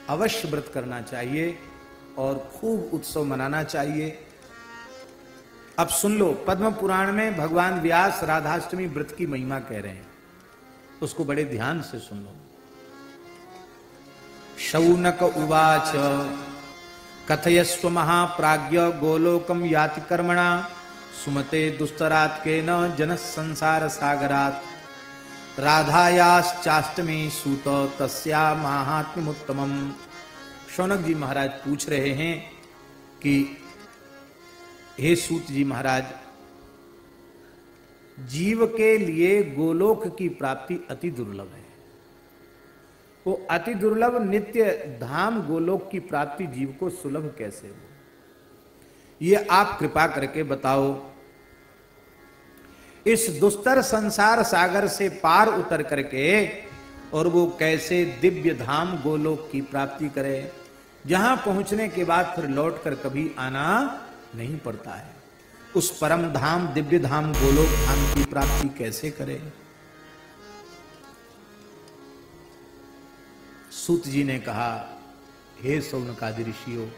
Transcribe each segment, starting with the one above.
अवश्य व्रत करना चाहिए और खूब उत्सव मनाना चाहिए। अब सुन लो, पद्म पुराण में भगवान व्यास राधाष्टमी व्रत की महिमा कह रहे हैं, उसको बड़े ध्यान से सुन लो। शौनक उवाच कथयस्व महाप्राज्ञ गोलोकम याति कर्मणा सुमते दुस्तरात् केन जनः संसार सागरात् राधायाश्चाष्टमी सूत तस्या माहात्म्यमुत्तमम्। शौनक जी महाराज पूछ रहे हैं कि हे सूत जी महाराज, जीव के लिए गोलोक की प्राप्ति अति दुर्लभ है। वो अति दुर्लभ नित्य धाम गोलोक की प्राप्ति जीव को सुलभ कैसे हो, ये आप कृपा करके बताओ। इस दुस्तर संसार सागर से पार उतर करके और वो कैसे दिव्य धाम गोलोक की प्राप्ति करे, जहां पहुंचने के बाद फिर लौटकर कभी आना नहीं पड़ता है। उस परम धाम दिव्य धाम गोलोक धाम की प्राप्ति कैसे करे। सूत जी ने कहा, हे शौनकादि ऋषियों,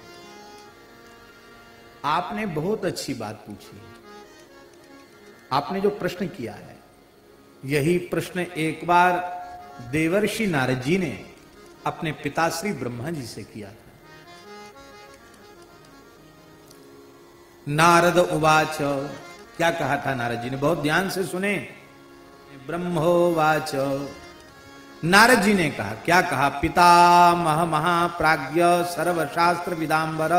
आपने बहुत अच्छी बात पूछी। आपने जो प्रश्न किया है, यही प्रश्न एक बार देवर्षि नारद जी ने अपने पिताश्री ब्रह्मा जी से किया था। नारद उवाच, क्या कहा था नारद जी ने, बहुत ध्यान से सुने। ब्रह्मोवाच, नारद जी ने कहा, क्या कहा, पितामह महाप्राज्ञ सर्वशास्त्र विदांबर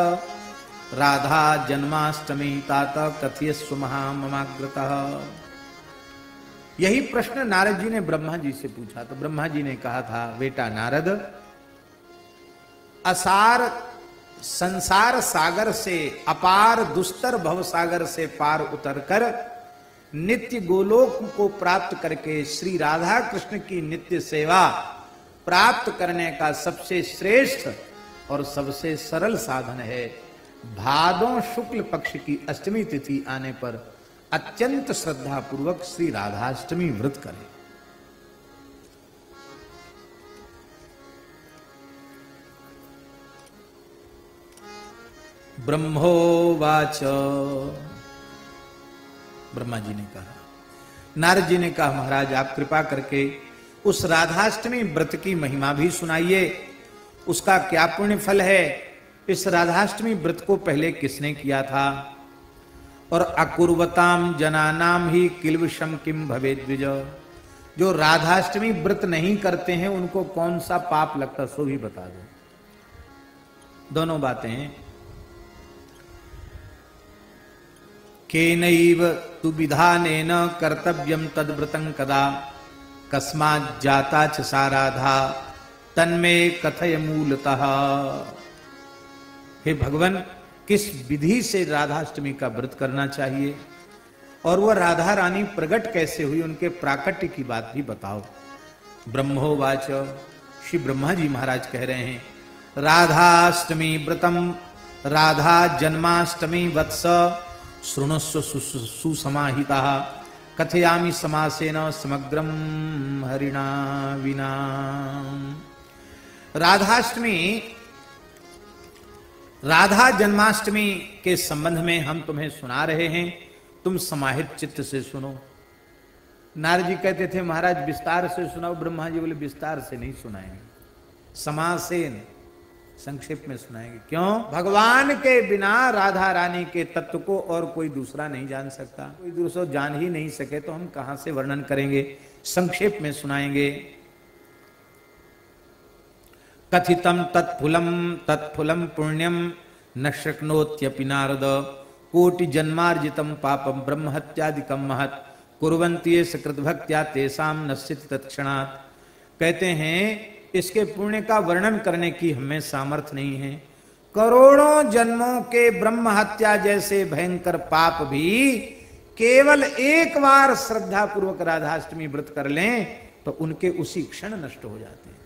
राधा जन्माष्टमी तात कथयस्व महाममाग्रतः। यही प्रश्न नारद जी ने ब्रह्मा जी से पूछा। तो ब्रह्मा जी ने कहा था, बेटा नारद, असार संसार सागर से, अपार दुस्तर भव सागर से पार उतरकर नित्य गोलोक को प्राप्त करके श्री राधा कृष्ण की नित्य सेवा प्राप्त करने का सबसे श्रेष्ठ और सबसे सरल साधन है भादों शुक्ल पक्ष की अष्टमी तिथि आने पर अत्यंत श्रद्धा पूर्वक श्री राधाष्टमी व्रत करें। ब्रह्मोवाच, ब्रह्मा जी ने कहा, नारद जी ने कहा, महाराज आप कृपा करके उस राधाष्टमी व्रत की महिमा भी सुनाइए, उसका क्या पुण्य फल है, इस राधाष्टमी व्रत को पहले किसने किया था, और अकुर्वताम जनानाम ही किल्विषम किम भवेद द्विज, जो राधाष्टमी व्रत नहीं करते हैं उनको कौन सा पाप लगता, सो भी बता दो। दोनों बातें। केनैव तु विधानेन कर्तव्यम तद्व्रतं कदा कस्मात् जाता च सा राधा तन्मे कथय मूलतः। हे भगवान, किस विधि से राधाष्टमी का व्रत करना चाहिए और वह राधा रानी प्रकट कैसे हुई, उनके प्राकट्य की बात भी बताओ। ब्रह्मोवाच, श्री ब्रह्मा जी महाराज कह रहे हैं, राधाष्टमी व्रतम राधा जन्माष्टमी वत्स शृणुस्व सुसमाहिता कथयामि समासेन समग्रम हरिणा विना। राधाष्टमी, राधा जन्माष्टमी के संबंध में हम तुम्हें सुना रहे हैं, तुम समाहित चित्त से सुनो। नारद जी कहते थे, महाराज विस्तार से सुनाओ। ब्रह्मा जी बोले, विस्तार से नहीं सुनाएंगे, समासेन, संक्षेप में सुनाएंगे। क्यों? भगवान के बिना राधा रानी के तत्व को और कोई दूसरा नहीं जान सकता। कोई दूसरा जान ही नहीं सके तो हम कहां से वर्णन करेंगे, संक्षेप में सुनाएंगे। कथितम तत्फुलम पुण्यम न शक्नोत्यपि नारद कोटि जन्मार्जितम पापम ब्रह्म हत्यादिकम महत् कुर्वन्ति ये सकृत भक्त्या तेषाम नश्चित तत्क्षणात्। कहते हैं, इसके पुण्य का वर्णन करने की हमें सामर्थ्य नहीं है। करोड़ों जन्मों के ब्रह्म हत्या जैसे भयंकर पाप भी केवल एक बार श्रद्धा पूर्वक राधाष्टमी व्रत कर लें तो उनके उसी क्षण नष्ट हो जाते हैं।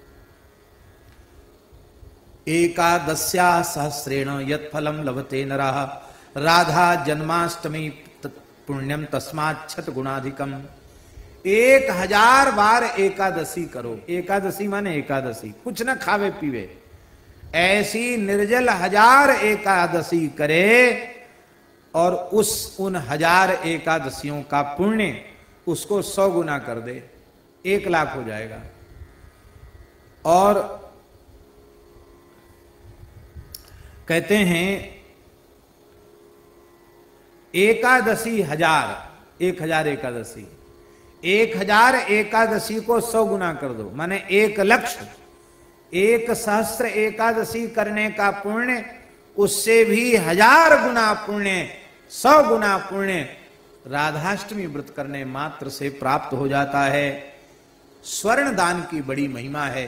एकादश्या सहस्रेण यत् फलम लभते नरः राधा जन्माष्टमी पुण्यम तस्मात् छत गुणाधिकम। 1000 बार एकादशी करो। एकादशी माने एकादशी, कुछ न खावे पीवे, ऐसी निर्जल 1000 एकादशी करे और उन 1000 एकादशियों का पुण्य उसको 100 गुना कर दे, 1 लाख हो जाएगा। और कहते हैं एकादशी 1000 एकादशी, 1000 एकादशी को 100 गुना कर दो, माने 1 लक्ष्य, 1 सहस्त्र एकादशी करने का पुण्य उससे भी 1000 गुना पुण्य, 100 गुना पुण्य राधाष्टमी व्रत करने मात्र से प्राप्त हो जाता है। स्वर्ण दान की बड़ी महिमा है,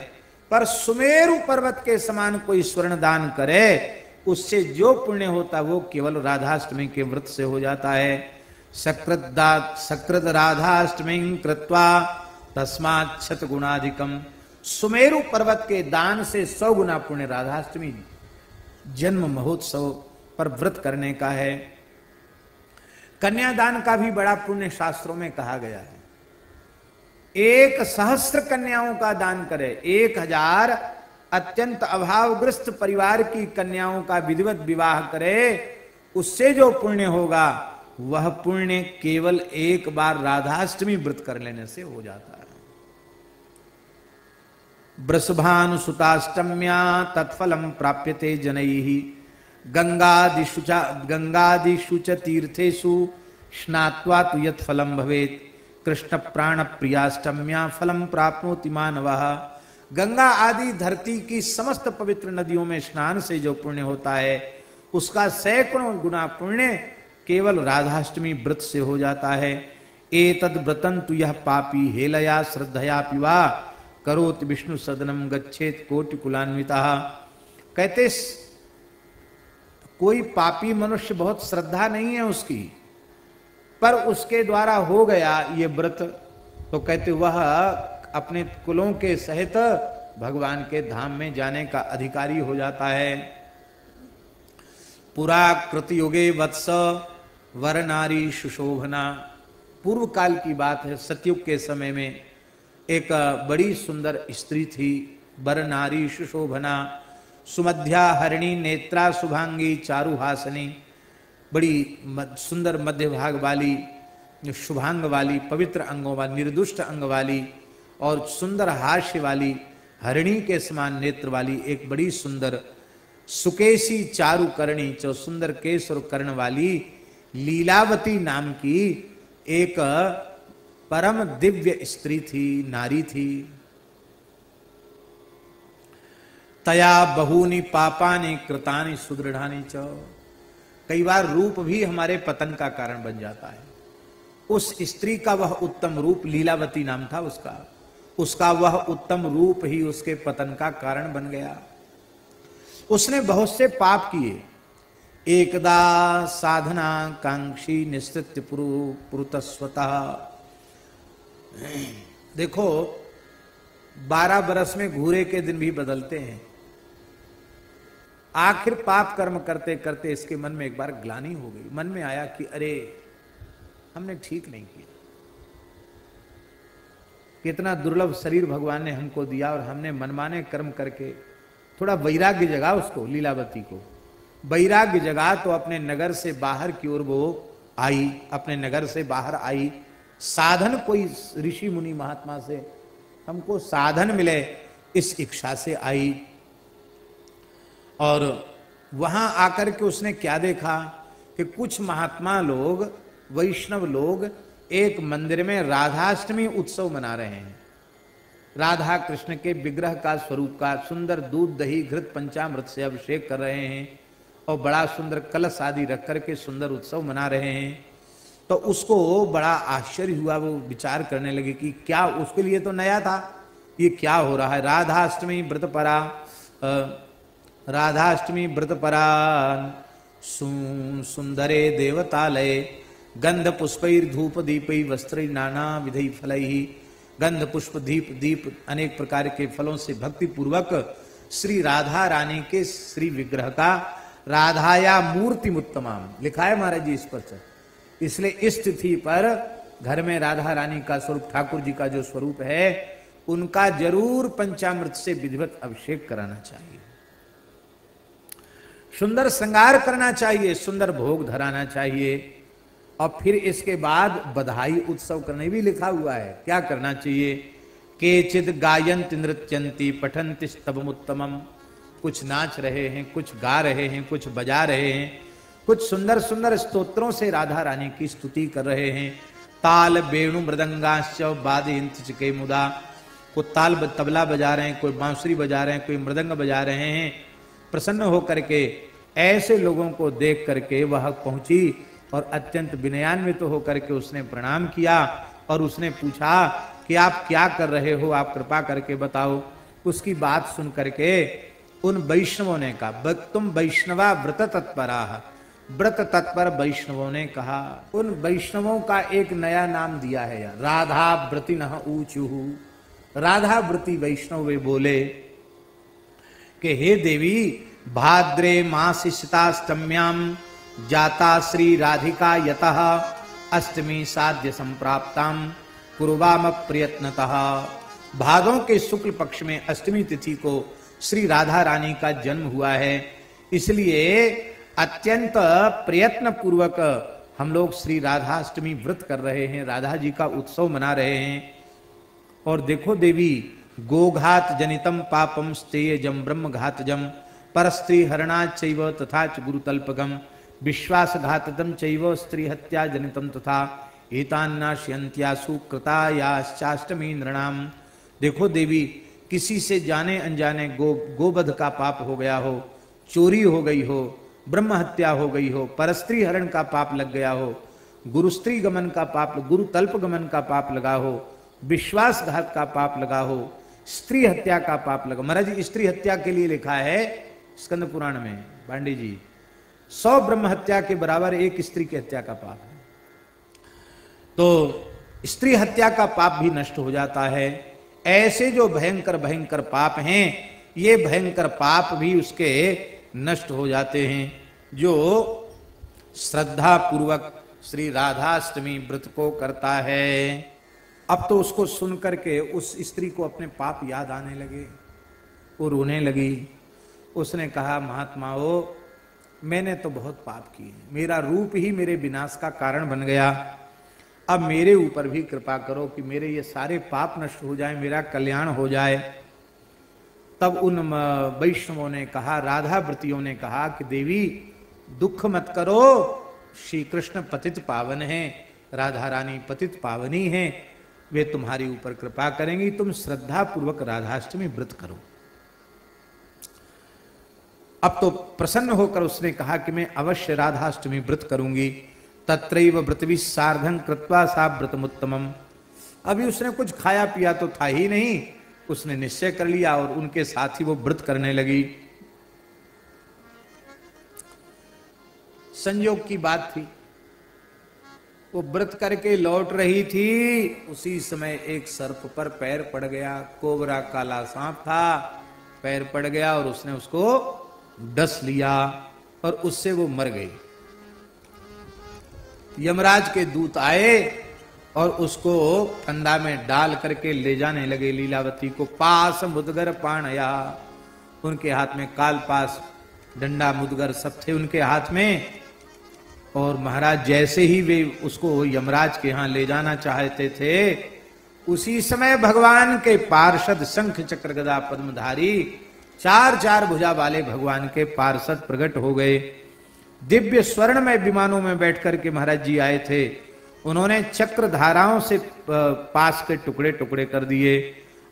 पर सुमेरु पर्वत के समान कोई स्वर्ण दान करे उससे जो पुण्य होता वो केवल राधाष्टमी के व्रत से हो जाता है। सकृत राधाष्टमी कृत्वा तस्मात् शत गुणाधिकम। सुमेरु पर्वत के दान से 100 गुना पुण्य राधाष्टमी जन्म महोत्सव पर व्रत करने का है। कन्यादान का भी बड़ा पुण्य शास्त्रों में कहा गया है। 1 सहस्त्र कन्याओं का दान करे, 1000 अत्यंत अभावग्रस्त परिवार की कन्याओं का विधिवत विवाह करे, उससे जो पुण्य होगा वह पुण्य केवल एक बार राधाष्टमी व्रत कर लेने से हो जाता है। वृषभानुसुताष्टम्या तत्फलम प्राप्यते जनैः गंगादिषु च तीर्थेषु स्नात्वा तु यत् फलं भवेत् कृष्ण प्राण प्रियाष्टम्या फलम प्राप्नोति मानवः। गंगा आदि धरती की समस्त पवित्र नदियों में स्नान से जो पुण्य होता है उसका सैकड़ों गुना पुण्य केवल राधाष्टमी व्रत से हो जाता है। एतद् व्रतं तु यह पापी हेलया श्रद्धया पिवा करोति विष्णु सदनम गच्छेत कोटि कुलान्वितः। कहते कोई पापी मनुष्य बहुत श्रद्धा नहीं है उसकी, पर उसके द्वारा हो गया ये व्रत, तो कहते वह अपने कुलों के सहित भगवान के धाम में जाने का अधिकारी हो जाता है। पुरा कृत युगे वत्स वर नारी सुशोभना। पूर्व काल की बात है, सतयुग के समय में एक बड़ी सुंदर स्त्री थी, वर नारी सुशोभना, सुमध्या हरिणी नेत्रा शुभांगी चारुहासनी। बड़ी सुंदर मध्य भाग वाली, शुभांग वाली, पवित्र अंगों वाली, निर्दुष्ट अंग वाली और सुंदर हास्य वाली, हरिणी के समान नेत्र वाली एक बड़ी सुंदर सुकेशी चारुकर्णी, जो सुंदर केश और कर्ण वाली लीलावती नाम की एक परम दिव्य स्त्री थी, नारी थी। तया बहूनि पापानि कृतानि सुदृढ़ानि च। कई बार रूप भी हमारे पतन का कारण बन जाता है। उस स्त्री का वह उत्तम रूप, लीलावती नाम था उसका वह उत्तम रूप ही उसके पतन का कारण बन गया। उसने बहुत से पाप किए। एकदा साधना कांक्षी निश्चित पुरुतस्वतः। देखो 12 बरस में घूरे के दिन भी बदलते हैं। आखिर पाप कर्म करते करते इसके मन में एक बार ग्लानि हो गई। मन में आया कि अरे हमने ठीक नहीं किया, कितना दुर्लभ शरीर भगवान ने हमको दिया और हमने मनमाने कर्म करके। थोड़ा वैराग्य जगा उसको, लीलावती को वैराग्य जगा तो अपने नगर से बाहर की ओर वो आई, अपने नगर से बाहर आई। साधन कोई ऋषि मुनि महात्मा से हमको साधन मिले इस इच्छा से आई। और वहां आकर के उसने क्या देखा कि कुछ महात्मा लोग, वैष्णव लोग एक मंदिर में राधाष्टमी उत्सव मना रहे हैं। राधा कृष्ण के विग्रह का स्वरूप का सुंदर दूध दही घृत पंचामृत से अभिषेक कर रहे हैं और बड़ा सुंदर कलश आदि रख करके सुंदर उत्सव मना रहे हैं। तो उसको बड़ा आश्चर्य हुआ। वो विचार करने लगे कि क्या, उसके लिए तो नया था, ये क्या हो रहा है। राधाष्टमी व्रत परा सुंदरे देवतालय गंध पुष्पैर धूप दीपै वस्त्रै नाना विधि फलैः। गंध पुष्प दीप अनेक प्रकार के फलों से भक्ति पूर्वक श्री राधा रानी के श्री विग्रह का, राधाया मूर्ति उत्तमाम लिखा है महाराज जी इस पर। इसलिए इस तिथि पर घर में राधा रानी का स्वरूप, ठाकुर जी का जो स्वरूप है, उनका जरूर पंचामृत से विधिवत अभिषेक कराना चाहिए। सुंदर श्रृंगार करना चाहिए, सुंदर भोग धराना चाहिए। और फिर इसके बाद बधाई उत्सव करने भी लिखा हुआ है। क्या करना चाहिए? केचिद गायंत नृत्यंती पठंति स्तवमुत्तमम, कुछ नाच रहे हैं, कुछ गा रहे हैं, कुछ बजा रहे हैं, कुछ सुंदर सुंदर स्तोत्रों से राधा रानी की स्तुति कर रहे हैं। ताल वेणु मृदंगाश्च वादयन्ति चिके मुदा, कोई ताल तबला बजा रहे हैं, कोई बांसुरी बजा रहे हैं, कोई मृदंग बजा रहे हैं। प्रसन्न होकर के ऐसे लोगों को देख करके वह पहुंची और अत्यंत विनयान्वित तो होकर के उसने प्रणाम किया और उसने पूछा कि आप क्या कर रहे हो, आप कृपा करके बताओ। उसकी बात सुन करके उन वैष्णवों ने कहा, तुम वैष्णवा व्रत तत्परा, व्रत तत्पर वैष्णवों ने कहा। उन वैष्णवों का एक नया नाम दिया है यार, राधा व्रति न ऊचुहु। राधा व्रति वैष्णव वे बोले कि हे देवी, भाद्रे मासिष्टाष्टम्याम जाता श्री राधिका यतः अष्टमी साध्य संप्राप्ताम कुर्वाम प्रयत्नतः। भादों के शुक्ल पक्ष में अष्टमी तिथि को श्री राधा रानी का जन्म हुआ है, इसलिए अत्यंत प्रयत्न पूर्वक हम लोग श्री राधाष्टमी व्रत कर रहे हैं, राधा जी का उत्सव मना रहे हैं। और देखो देवी, गोघात जनितम पापम स्तेयजम ब्रह्मघातजम परस्त्री हरणाच चैव तथा च गुरुतल्पगम विश्वासघाततम चैव स्त्री हत्या जनितम तथा एतान्नाश्यन्त्यासु कृतायाश्चाष्टमी नृणाम। देखो देवी, किसी से जाने अनजाने गोवध का पाप हो गया हो, चोरी हो गई हो, ब्रह्म हत्या हो गई हो, परस्त्री हरण का पाप लग गया हो, गुरुस्त्री गमन का पाप, गुरु तल्प गमन का पाप लगा हो, विश्वासघात का पाप लगा हो, स्त्री हत्या का पाप लगा। महाराज जी, स्त्री हत्या के लिए लिखा है स्कंद पुराण में, पांडे जी, 100 ब्रह्म हत्या के बराबर एक स्त्री की हत्या का पाप है। तो स्त्री हत्या का पाप भी नष्ट हो जाता है। ऐसे जो भयंकर भयंकर पाप हैं, ये भयंकर पाप भी उसके नष्ट हो जाते हैं। जो श्रद्धा पूर्वक श्री राधाष्टमी व्रत को करता है, अब तो उसको सुन करके उस स्त्री को अपने पाप याद आने लगे, वो रोने लगी। उसने कहा, महात्माओं, मैंने तो बहुत पाप किए, मेरा रूप ही मेरे विनाश का कारण बन गया। अब मेरे ऊपर भी कृपा करो कि मेरे ये सारे पाप नष्ट हो जाए, मेरा कल्याण हो जाए। तब उन वैष्णवों ने कहा, राधा व्रतियों ने कहा कि देवी दुख मत करो, श्री कृष्ण पतित पावन हैं, राधा रानी पतित पावनी हैं, वे तुम्हारे ऊपर कृपा करेंगी, तुम श्रद्धा पूर्वक राधाष्टमी व्रत करो। अब तो प्रसन्न होकर उसने कहा कि मैं अवश्य राधाष्टमी व्रत करूंगी। तत्रैव व्रतवि सार्धं कृत्वा सा व्रतमुत्तमम। अभी उसने कुछ खाया पिया तो था ही नहीं, उसने निश्चय कर लिया और उनके साथ ही वो व्रत करने लगी। संयोग की बात थी, वो व्रत करके लौट रही थी, उसी समय एक सर्प पर पैर पड़ गया। कोबरा काला सांप था, पैर पड़ गया और उसने उसको डस लिया और उससे वो मर गई। यमराज के दूत आए और उसको फंदा में डाल करके ले जाने लगे लीलावती को। पास मुदगर पाणया, उनके हाथ में काल पास, डंडा, मुदगर सब थे उनके हाथ में। और महाराज जैसे ही वे उसको यमराज के यहाँ ले जाना चाहते थे, उसी समय भगवान के पार्षद शंख चक्र गदा पद्मधारी 4 भुजा वाले भगवान के पार्षद प्रकट हो गए। दिव्य स्वर्ण में विमानों में बैठ करके महाराज जी आए थे। उन्होंने चक्र धाराओं से पास के टुकड़े टुकड़े कर दिए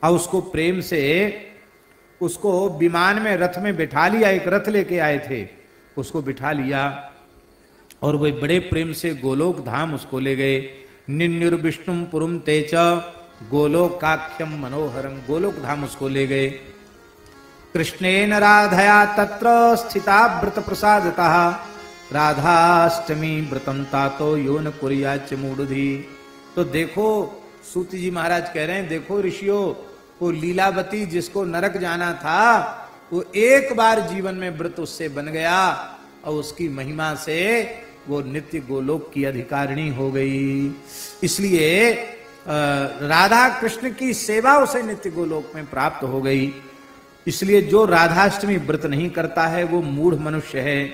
और उसको प्रेम से उसको विमान में, रथ में बिठा लिया। एक रथ लेके आए थे, उसको बिठा लिया और वे बड़े प्रेम से गोलोक धाम उसको ले गए। निन्युर्विष्णुम पुरुम तेच गोलोकाख्यम मनोहरम, गोलोक धाम उसको ले गए। कृष्णेन राधया तत्र स्थिता व्रत प्रसादतः राधाष्टमी व्रतम तातो यो न कुर्याच मूढ़धि। तो देखो, सूत जी महाराज कह रहे हैं, देखो ऋषियों, वो लीलावती जिसको नरक जाना था, वो एक बार जीवन में व्रत उससे बन गया और उसकी महिमा से वो नित्य गोलोक की अधिकारिणी हो गई। इसलिए राधा कृष्ण की सेवा उसे नित्य गोलोक में प्राप्त हो गई। इसलिए जो राधाष्टमी व्रत नहीं करता है वो मूढ़ मनुष्य है।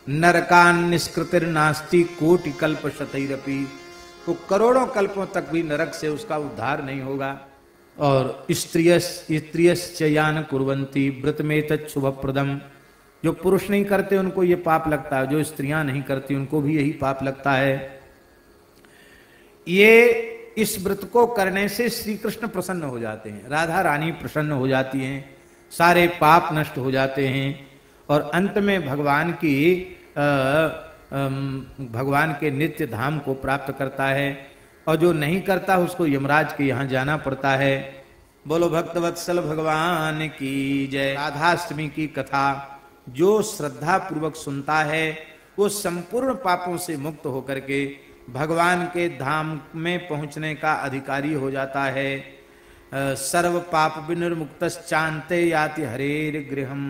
नरकान निष्कृतिर नास्ति कोटि कल्प शतैरपि, तो करोड़ों कल्पों तक भी नरक से उसका उद्धार नहीं होगा। और स्त्रियश्च यान कुर्वन्ति व्रत में तच्छुभ प्रदम, जो पुरुष नहीं करते उनको ये पाप लगता है, जो स्त्रियां नहीं करती उनको भी यही पाप लगता है। ये इस व्रत को करने से श्री कृष्ण प्रसन्न हो जाते हैं, राधा रानी प्रसन्न हो जाती हैं, सारे पाप नष्ट हो जाते हैं और अंत में भगवान के नित्य धाम को प्राप्त करता है। और जो नहीं करता उसको यमराज के यहाँ जाना पड़ता है। बोलो भक्तवत्सल भगवान की जय। राधाष्टमी की कथा जो श्रद्धा पूर्वक सुनता है वो संपूर्ण पापों से मुक्त होकर के भगवान के धाम में पहुंचने का अधिकारी हो जाता है। सर्व पाप विनिर्मुक्तश्चान्ते याति हरेर गृहम।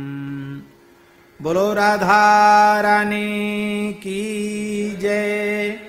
बोलो राधा रानी की जय।